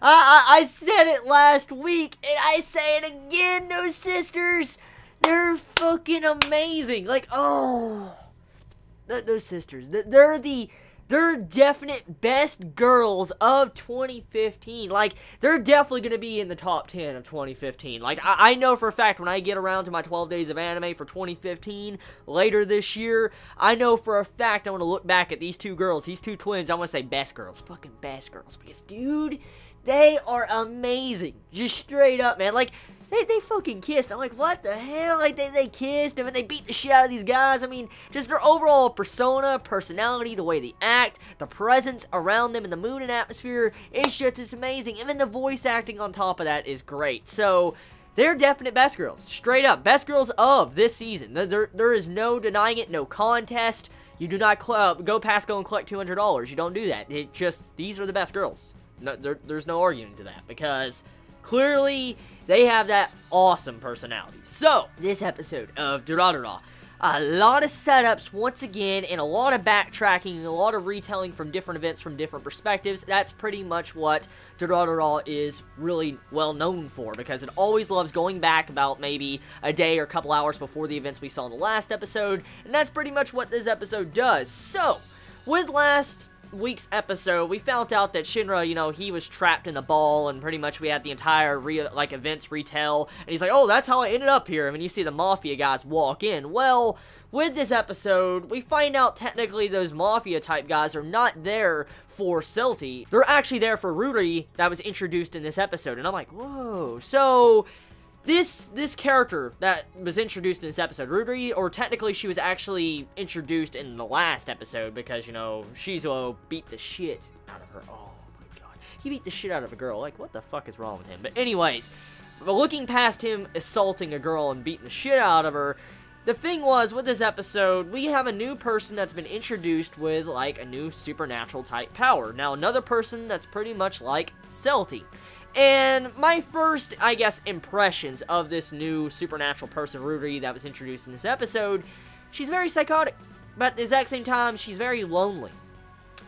I said it last week, and I say it again, those sisters, they're fucking amazing. Like, oh, those sisters, they're definite best girls of 2015. Like, they're definitely going to be in the top 10 of 2015. Like, I know for a fact when I get around to my 12 days of anime for 2015 later this year, I know for a fact I want to look back at these two girls, these two twins. I want to say best girls, fucking best girls. Because, dude, they are amazing. Just straight up, man. Like, they fucking kissed. I'm like, what the hell? Like, they kissed, and they beat the shit out of these guys. I mean, just their overall persona, personality, the way they act, the presence around them in the mood and atmosphere, it's amazing. And then the voice acting on top of that is great. So, they're definite best girls. Straight up, best girls of this season. There is no denying it, no contest. You do not go and collect $200. You don't do that. It just, these are the best girls. No, there's no arguing to that, because clearly they have that awesome personality. So, this episode of Durarara, a lot of setups once again, and a lot of backtracking, and a lot of retelling from different events from different perspectives. That's pretty much what Durarara is really well known for, because it always loves going back about maybe a day or a couple hours before the events we saw in the last episode, and that's pretty much what this episode does. So, with last week's episode, we found out that Shinra, you know, he was trapped in the ball, and pretty much we had the entire events retell, and he's like, oh, that's how I ended up here. And when you see the Mafia guys walk in, well, with this episode, we find out technically those Mafia type guys are not there for Celti. They're actually there for Ruri that was introduced in this episode, and I'm like, whoa. So this character that was introduced in this episode, Ruri, or technically she was actually introduced in the last episode because, you know, Shizuo beat the shit out of her. Oh my god. He beat the shit out of a girl. Like, what the fuck is wrong with him? But anyways, looking past him assaulting a girl and beating the shit out of her, the thing was, with this episode, we have a new person that's been introduced with, like, a new supernatural type power. Now, another person that's pretty much like Celti. And my first, I guess, impressions of this new supernatural person, Ruri, that was introduced in this episode, she's very psychotic, but at the exact same time, she's very lonely.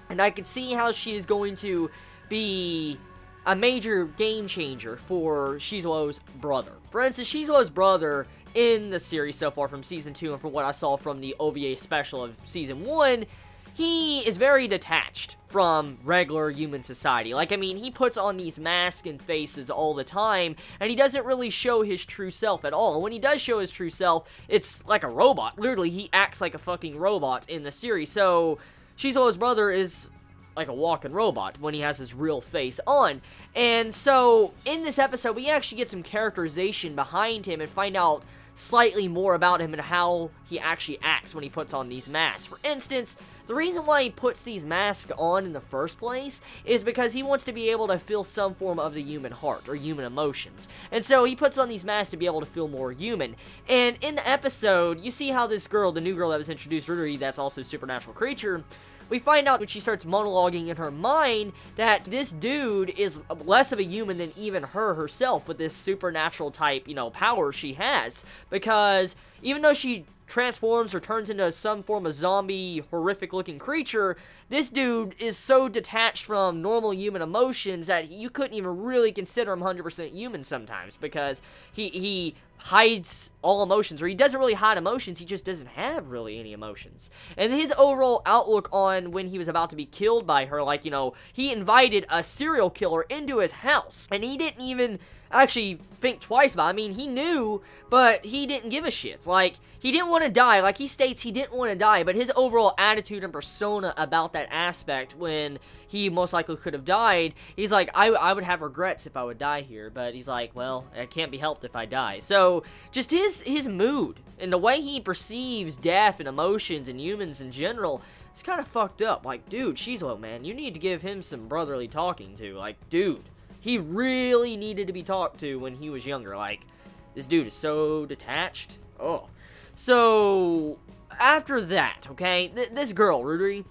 And I could see how she is going to be a major game changer for Shizuo's brother. For instance, Shizuo's brother in the series so far from Season 2, and from what I saw from the OVA special of Season 1, he is very detached from regular human society. Like, I mean, he puts on these masks and faces all the time, and he doesn't really show his true self at all. And when he does show his true self, it's like a robot. Literally, he acts like a fucking robot in the series. So, Shizuo's brother is like a walking robot when he has his real face on. And so, in this episode, we actually get some characterization behind him and find out slightly more about him and how he actually acts when he puts on these masks. For instance, the reason why he puts these masks on in the first place is because he wants to be able to feel some form of the human heart or human emotions. And so he puts on these masks to be able to feel more human. And in the episode, you see how this girl, the new girl that was introduced, Ruri, that's also a supernatural creature, we find out when she starts monologuing in her mind that this dude is less of a human than even her herself with this supernatural type, you know, power she has. Because even though she transforms or turns into some form of zombie, horrific-looking creature, this dude is so detached from normal human emotions that you couldn't even really consider him 100% human sometimes, because he hides all emotions, or he doesn't really hide emotions, he just doesn't have really any emotions. And his overall outlook on when he was about to be killed by her, like, you know, he invited a serial killer into his house, and he didn't even actually think twice about it. I mean, he knew, but he didn't give a shit. Like, he didn't want to die. Like, he states he didn't want to die, but his overall attitude and persona about that aspect when he most likely could have died, he's like, I would have regrets if I would die here, but he's like, well, it can't be helped if I die. So, just his mood and the way he perceives death and emotions and humans in general, it's kind of fucked up. Like, dude, Shizuo, man, you need to give him some brotherly talking to. Like, dude, he really needed to be talked to when he was younger. Like, this dude is so detached. Oh. So, after that, okay, this girl, Ruri,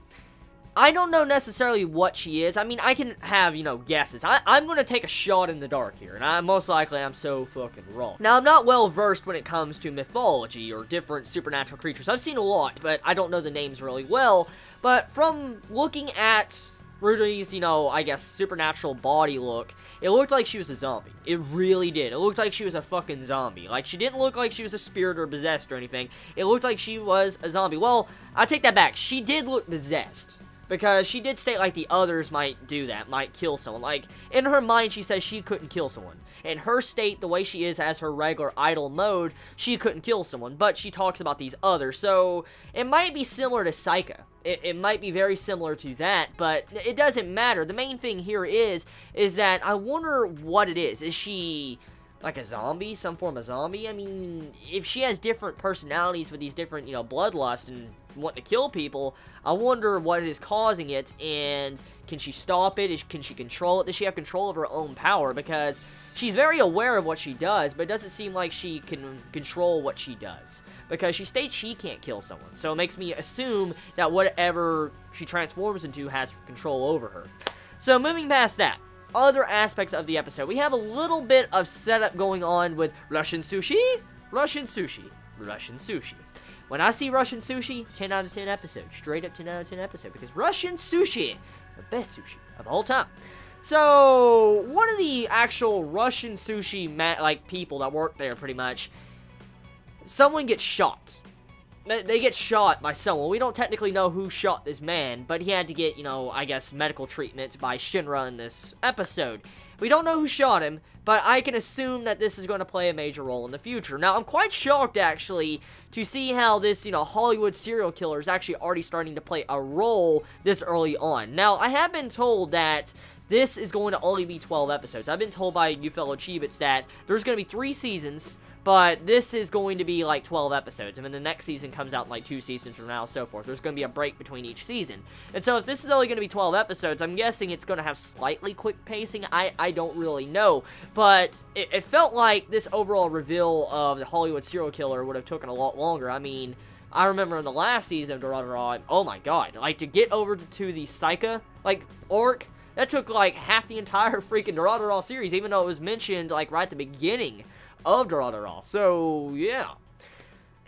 I don't know necessarily what she is. I mean, I can have, you know, guesses. I'm going to take a shot in the dark here, and most likely I'm so fucking wrong. Now, I'm not well versed when it comes to mythology or different supernatural creatures. I've seen a lot, but I don't know the names really well. But from looking at Rudy's, you know, I guess, supernatural body look, it looked like she was a zombie. It really did. It looked like she was a fucking zombie. Like, she didn't look like she was a spirit or possessed or anything. It looked like she was a zombie. Well, I take that back. She did look possessed. Because she did state, like, the others might do that, might kill someone. Like, in her mind, she says she couldn't kill someone. In her state, the way she is as her regular idle mode, she couldn't kill someone. But she talks about these others. So, it might be similar to Psycho. It might be very similar to that, but it doesn't matter. The main thing here is that I wonder what it is. Is she like a zombie? Some form of zombie? I mean, if she has different personalities with these different, you know, bloodlust and wanting to kill people, I wonder what is causing it, and can she stop it? Can she control it? Does she have control of her own power? Because she's very aware of what she does, but it doesn't seem like she can control what she does. Because she states she can't kill someone. So it makes me assume that whatever she transforms into has control over her. So moving past that, other aspects of the episode. We have a little bit of setup going on with Russian sushi. Russian sushi. Russian sushi. When I see Russian sushi, 10 out of 10 episode. Straight up 10 out of 10 episode. Because Russian sushi, the best sushi of the whole time. So, one of the actual Russian sushi, like, people that work there, pretty much, someone gets shot. They get shot by someone. We don't technically know who shot this man, but he had to get, you know, I guess, medical treatment by Shinra in this episode. We don't know who shot him, but I can assume that this is going to play a major role in the future. Now, I'm quite shocked, actually, to see how this, you know, Hollywood serial killer is actually already starting to play a role this early on. Now, I have been told that this is going to only be 12 episodes. I've been told by you fellow Chibits that there's going to be 3 seasons, but this is going to be like 12 episodes, and then the next season comes out in like 2 seasons from now, and so forth. There's going to be a break between each season. And so if this is only going to be 12 episodes, I'm guessing it's going to have slightly quick pacing. I don't really know, but it felt like this overall reveal of the Hollywood serial killer would have taken a lot longer. I mean, I remember in the last season of Durarara, oh my god, like, to get over to the Psycho, like, arc, that took like half the entire freaking Durarara series, even though it was mentioned like right at the beginning of Durarara. So, yeah.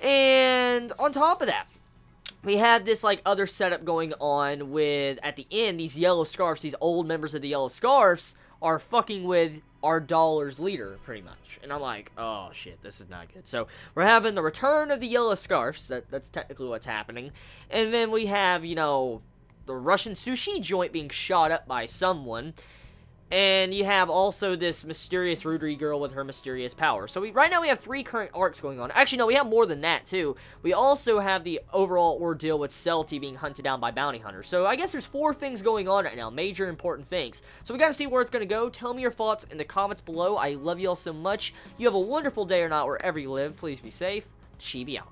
And on top of that, we have this like other setup going on with, at the end, these yellow scarves, these old members of the yellow scarves are fucking with our dollar's leader, pretty much. And I'm like, oh shit, this is not good. So, we're having the return of the yellow scarves, that's technically what's happening. And then we have, you know, the Russian sushi joint being shot up by someone. And you have also this mysterious Rudry girl with her mysterious power. So right now we have 3 current arcs going on. Actually, no, we have more than that, too. We also have the overall ordeal with Celty being hunted down by bounty hunters. So I guess there's 4 things going on right now. Major important things. So we gotta see where it's gonna go. Tell me your thoughts in the comments below. I love you all so much. You have a wonderful day or not wherever you live. Please be safe. Chibi out.